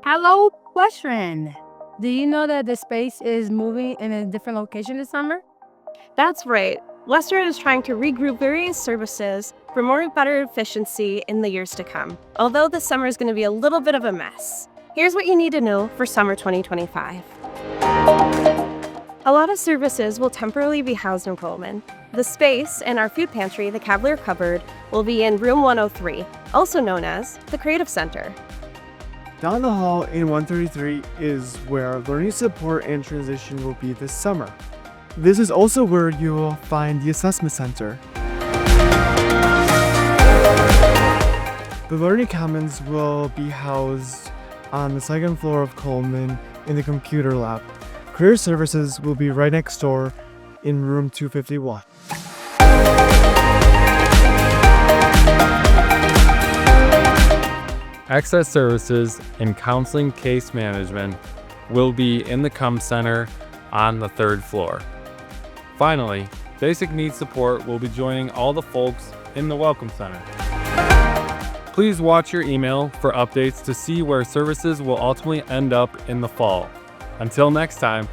Hello, question. Do you know that the space is moving in a different location this summer? That's right. Western is trying to regroup various services for more better efficiency in the years to come, although this summer is going to be a little bit of a mess. Here's what you need to know for summer 2025. A lot of services will temporarily be housed in Coleman. The space in our food pantry, the Cavalier cupboard, will be in room 103, also known as the Creative Center. Down the hall in 133 is where learning support and transition will be this summer. This is also where you will find the assessment center. The Learning Commons will be housed on the second floor of Coleman in the computer lab. Career services will be right next door in room 251. Access services and counseling case management will be in the Kumm Center on the third floor. Finally, basic needs support will be joining all the folks in the Welcome Center. Please watch your email for updates to see where services will ultimately end up in the fall. Until next time.